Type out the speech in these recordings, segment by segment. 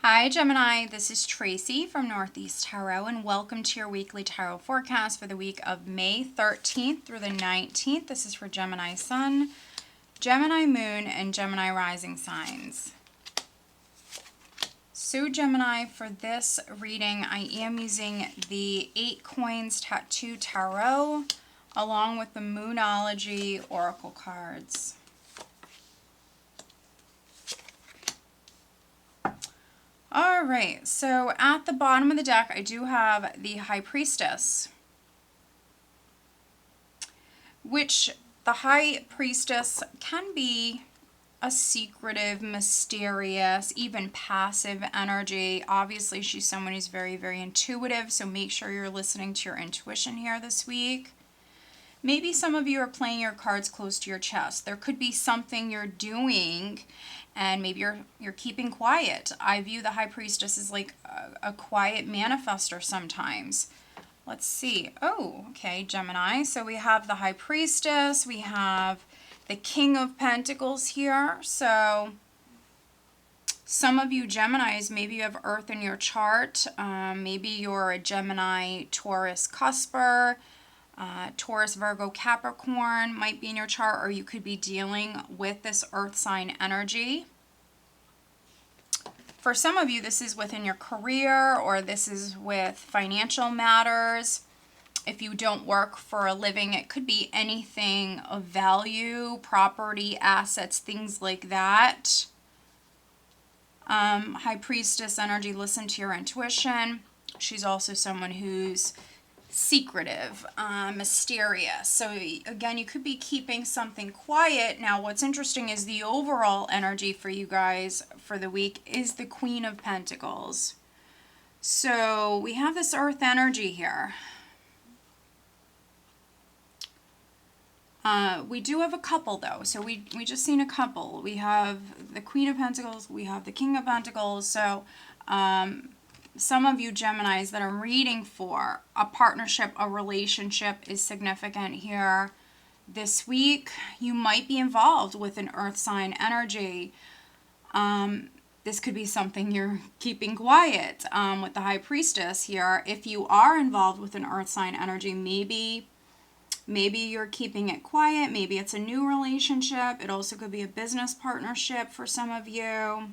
Hi Gemini, this is Tracy from Northeast Tarot and welcome to your weekly tarot forecast for the week of May 13th through the 19th. This is for Gemini Sun, Gemini Moon, and Gemini Rising signs. So Gemini, for this reading, I am using the 8 Coins Tattoo Tarot along with the Moonology Oracle cards. All right, so at the bottom of the deck, I do have the High Priestess, which the High Priestess can be a secretive, mysterious, even passive energy. Obviously, she's someone who's very, very intuitive, so make sure you're listening to your intuition here this week. Maybe some of you are playing your cards close to your chest. There could be something you're doing and maybe you're keeping quiet. I view the High Priestess as like a quiet manifester sometimes. Let's see. Oh, okay, Gemini. So we have the High Priestess. We have the King of Pentacles here. So some of you Geminis, maybe you have Earth in your chart. Maybe you're a Gemini, Taurus, Cusper. Taurus, Virgo, Capricorn might be in your chart, or you could be dealing with this earth sign energy. For some of you, this is within your career, or this is with financial matters. If you don't work for a living, it could be anything of value, property, assets, things like that. High Priestess energy, listen to your intuition. She's also someone who's secretive, mysterious. So again, you could be keeping something quiet. Now, what's interesting is the overall energy for you guys for the week is the Queen of Pentacles. So we have this earth energy here. We do have a couple though. So we just seen a couple. We have the Queen of Pentacles, we have the King of Pentacles. So some of you Geminis that I'm reading for, a partnership, a relationship is significant here. This week, you might be involved with an earth sign energy. This could be something you're keeping quiet with the High Priestess here. If you are involved with an earth sign energy, maybe you're keeping it quiet. Maybe it's a new relationship. It also could be a business partnership for some of you.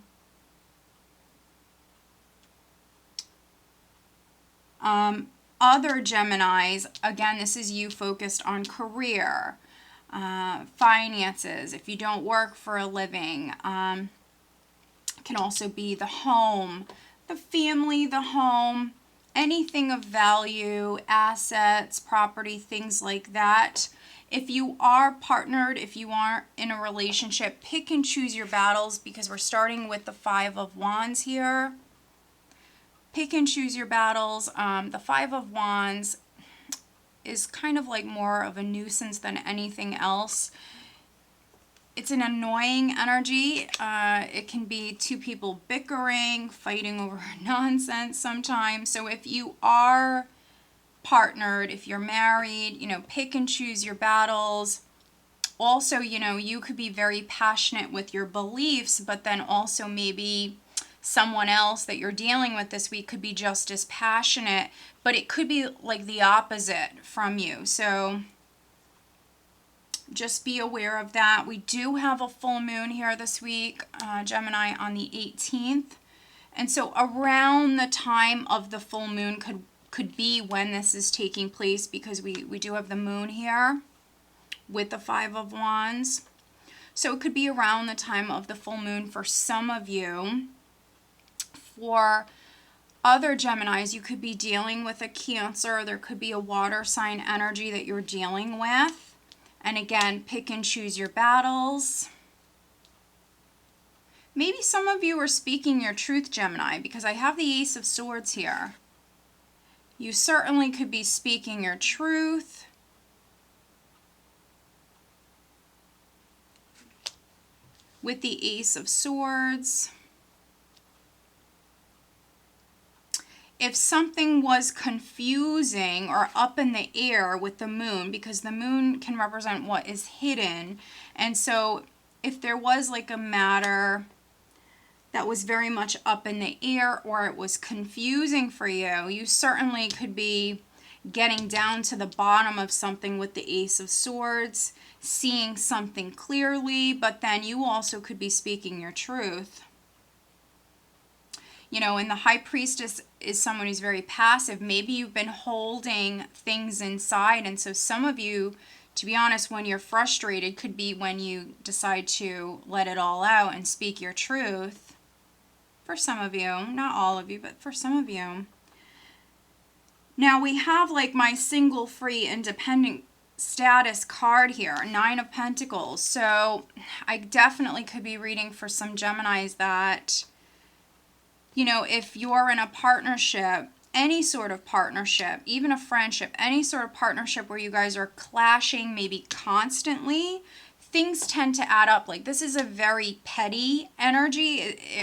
Other Geminis, again, this is you focused on career, finances. If you don't work for a living, can also be the home, the family, the home, anything of value, assets, property, things like that. If you are partnered, if you are in a relationship, pick and choose your battles because we're starting with the Five of Wands here. Pick and choose your battles. The Five of Wands is kind of like more of a nuisance than anything else. It's an annoying energy. It can be two people bickering, fighting over nonsense sometimes. So if you are partnered, if you're married, pick and choose your battles. Also, you could be very passionate with your beliefs, but then also maybe someone else that you're dealing with this week could be just as passionate, but it could be like the opposite from you. So just be aware of that. We do have a full moon here this week, Gemini, on the 18th. And so around the time of the full moon could be when this is taking place, because we do have the moon here with the Five of Wands. So it could be around the time of the full moon for some of you. For other Geminis, you could be dealing with a Cancer. There could be a water sign energy that you're dealing with. And again, pick and choose your battles. Maybe some of you are speaking your truth, Gemini, because I have the Ace of Swords here. You certainly could be speaking your truth. With the Ace of Swords. If something was confusing or up in the air with the moon, because the moon can represent what is hidden, and so if there was like a matter that was very much up in the air, or it was confusing for you. You certainly could be getting down to the bottom of something with the Ace of Swords, seeing something clearly, but then you also could be speaking your truth. You know, and the High Priestess is someone who's very passive. Maybe you've been holding things inside, and so some of you, to be honest, when you're frustrated, could be when you decide to let it all out and speak your truth. For some of you, not all of you, but for some of you. Now we have like my single, free, independent status card here, Nine of Pentacles. So I definitely could be reading for some Geminis that, you know, if you're in a partnership, any sort of partnership, even a friendship, any sort of partnership where you guys are clashing maybe constantly, things tend to add up. Like this is a very petty energy.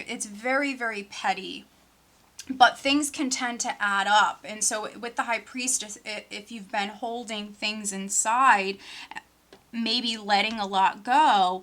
It's very, very petty. But things can tend to add up. And so with the High Priestess, if you've been holding things inside, maybe letting a lot go,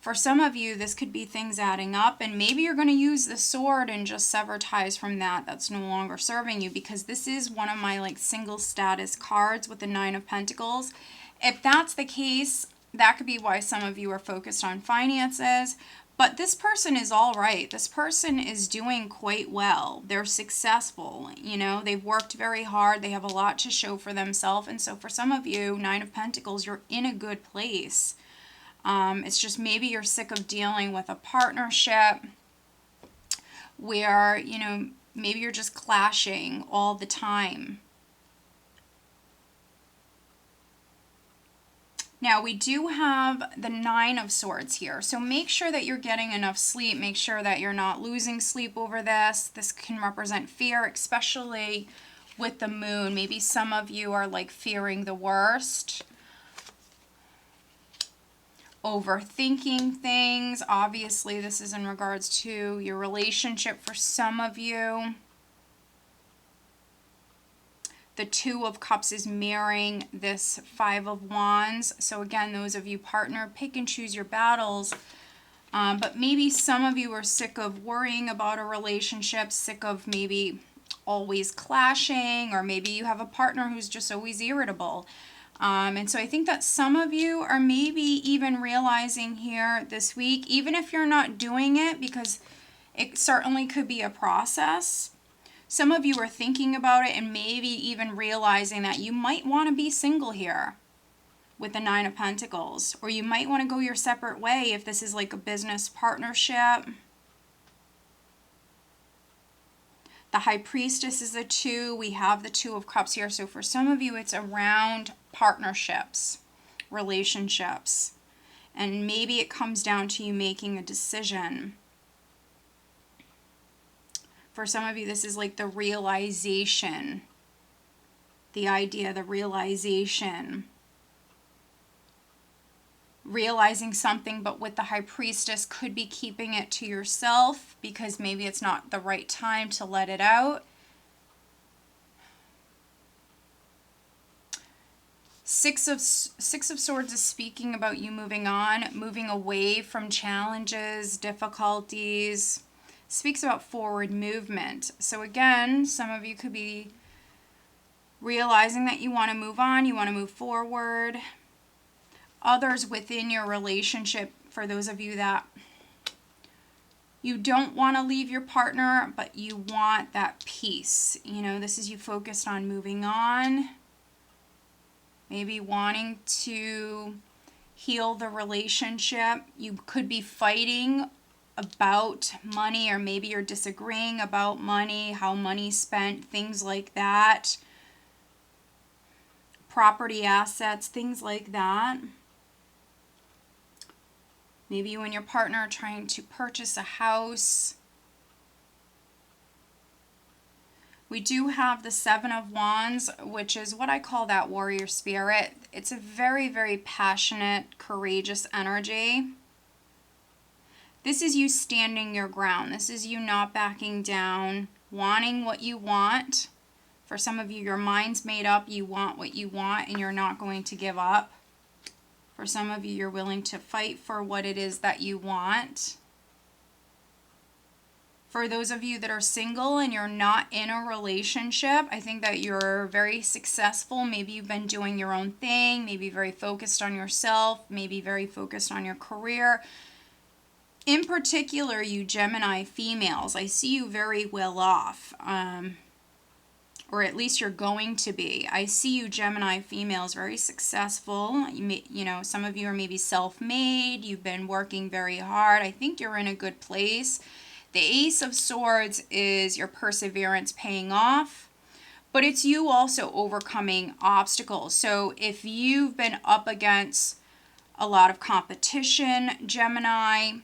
for some of you, this could be things adding up. And maybe you're going to use the sword and just sever ties from that. That's no longer serving you, because this is one of my like single status cards with the Nine of Pentacles. If that's the case, that could be why some of you are focused on finances. But this person is all right. This person is doing quite well. They're successful. You know, they've worked very hard. They have a lot to show for themselves. And so for some of you, Nine of Pentacles, you're in a good place. It's just maybe you're sick of dealing with a partnership where, you know, maybe you're just clashing all the time. Now, we do have the Nine of Swords here, so make sure that you're getting enough sleep. Make sure that you're not losing sleep over this. This can represent fear, especially with the moon. Maybe some of you are like fearing the worst, overthinking things. Obviously, this is in regards to your relationship for some of you. The Two of Cups is mirroring this Five of Wands. So again, those of you partner, pick and choose your battles. But maybe some of you are sick of worrying about a relationship, sick of maybe always clashing, or maybe you have a partner who's just always irritable. And so I think that some of you are maybe even realizing here this week, even if you're not doing it, because it certainly could be a process. Some of you are thinking about it and maybe even realizing that you might want to be single here with the Nine of Pentacles. Or you might want to go your separate way if this is like a business partnership. The High Priestess is a 2. We have the Two of Cups here. So for some of you, it's around partnerships, relationships. And maybe it comes down to you making a decision. For some of you, this is like the realization, the idea, the realization. Realizing something, but with the High Priestess, could be keeping it to yourself because maybe it's not the right time to let it out. Six of Swords is speaking about you moving on, moving away from challenges, difficulties. Speaks about forward movement. So again, some of you could be realizing that you want to move on, you want to move forward. Others within your relationship, for those of you that you don't want to leave your partner, but you want that peace. You know, this is you focused on moving on, maybe wanting to heal the relationship. You could be fighting about money, or maybe you're disagreeing about money, how money's spent, things like that. Property assets, things like that. Maybe you and your partner are trying to purchase a house. We do have the Seven of Wands, which is what I call that warrior spirit. It's a very, very passionate, courageous energy. This is you standing your ground. This is you not backing down, wanting what you want. For some of you, your mind's made up. You want what you want and you're not going to give up. For some of you, you're willing to fight for what it is that you want. For those of you that are single and you're not in a relationship, I think that you're very successful. Maybe you've been doing your own thing, maybe very focused on yourself, maybe very focused on your career. In particular, you Gemini females, I see you very well off, or at least you're going to be. I see you Gemini females very successful. You know, some of you are maybe self-made. You've been working very hard. I think you're in a good place. The Ace of Swords is your perseverance paying off, but it's you also overcoming obstacles. So if you've been up against a lot of competition, Gemini,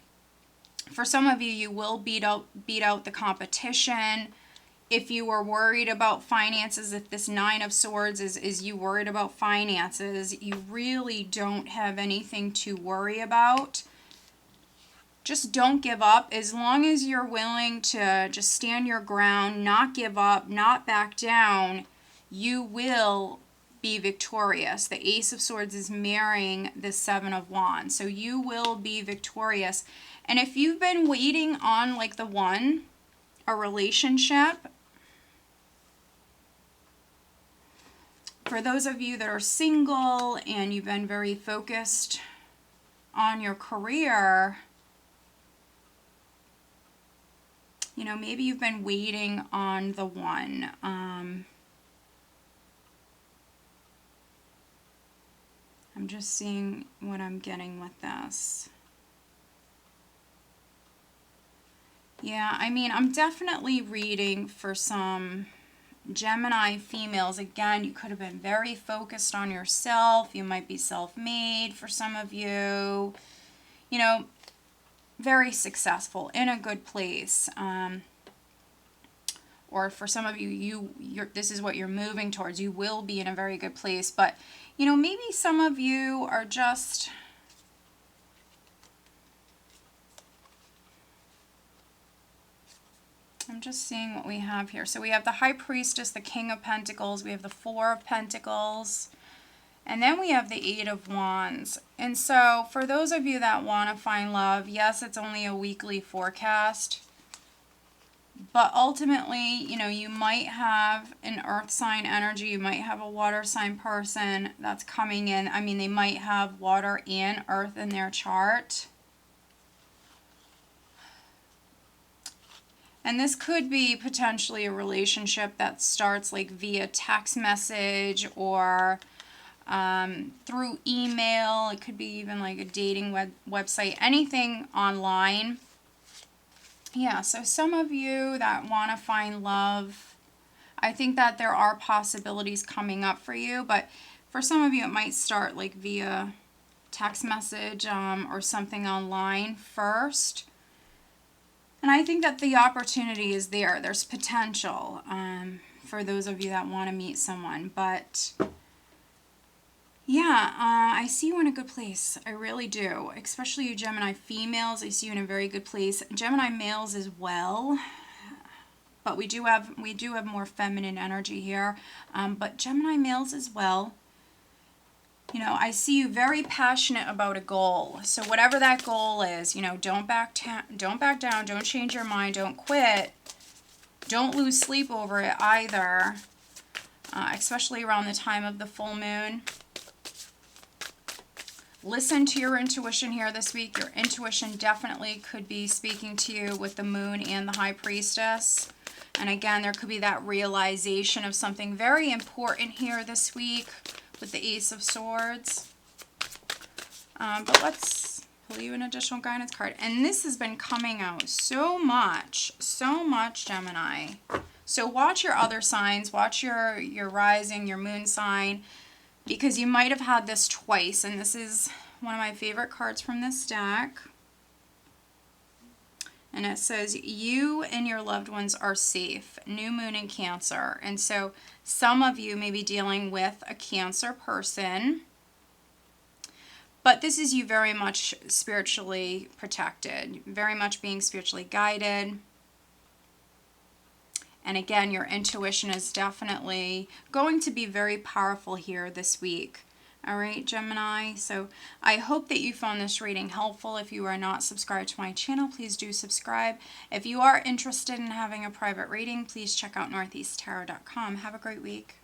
for some of you, you will beat out the competition. If you were worried about finances, if this Nine of Swords is you worried about finances, you really don't have anything to worry about. Just don't give up. As long as you're willing to just stand your ground, not give up, not back down, you will be victorious. The Ace of Swords is marrying the Seven of Wands. So you will be victorious. And if you've been waiting on like the one, a relationship, for those of you that are single and you've been very focused on your career, you know, maybe you've been waiting on the one. I'm just seeing what I'm getting with this. Yeah, I mean, I'm definitely reading for some Gemini females. Again, you could have been very focused on yourself. You might be self-made for some of you. You know, very successful, in a good place. Or for some of you, this is what you're moving towards. You will be in a very good place. But, you know, maybe some of you are just... I'm just seeing what we have here. So we have the High Priestess, the King of Pentacles. We have the Four of Pentacles. And then we have the Eight of Wands. And so for those of you that want to find love, yes, it's only a weekly forecast. But ultimately, you know, you might have an earth sign energy. You might have a water sign person that's coming in. I mean, they might have water and earth in their chart. And this could be potentially a relationship that starts like via text message or through email. It could be even like a dating website, anything online. Yeah, so some of you that want to find love, I think that there are possibilities coming up for you, but for some of you it might start like via text message or something online first. And I think that the opportunity is there. There's potential for those of you that want to meet someone. But yeah, I see you in a good place. I really do. Especially you Gemini females. I see you in a very good place. Gemini males as well. But we do have more feminine energy here. But Gemini males as well. You know, I see you very passionate about a goal. So whatever that goal is, you know, don't back down, don't change your mind, don't quit. Don't lose sleep over it either, especially around the time of the full moon. Listen to your intuition here this week. Your intuition definitely could be speaking to you with the moon and the High Priestess. And again, there could be that realization of something very important here this week with the Ace of Swords. But let's pull you an additional guidance card. And this has been coming out so much, Gemini. So watch your other signs, watch your rising, your moon sign, because you might have had this twice. And this is one of my favorite cards from this deck. And it says, you and your loved ones are safe. New moon in Cancer. And so some of you may be dealing with a Cancer person. But this is you very much spiritually protected. Very much being spiritually guided. And again, your intuition is definitely going to be very powerful here this week. All right, Gemini. So I hope that you found this reading helpful. If you are not subscribed to my channel, please do subscribe. If you are interested in having a private reading, please check out northeasttarot.com. Have a great week.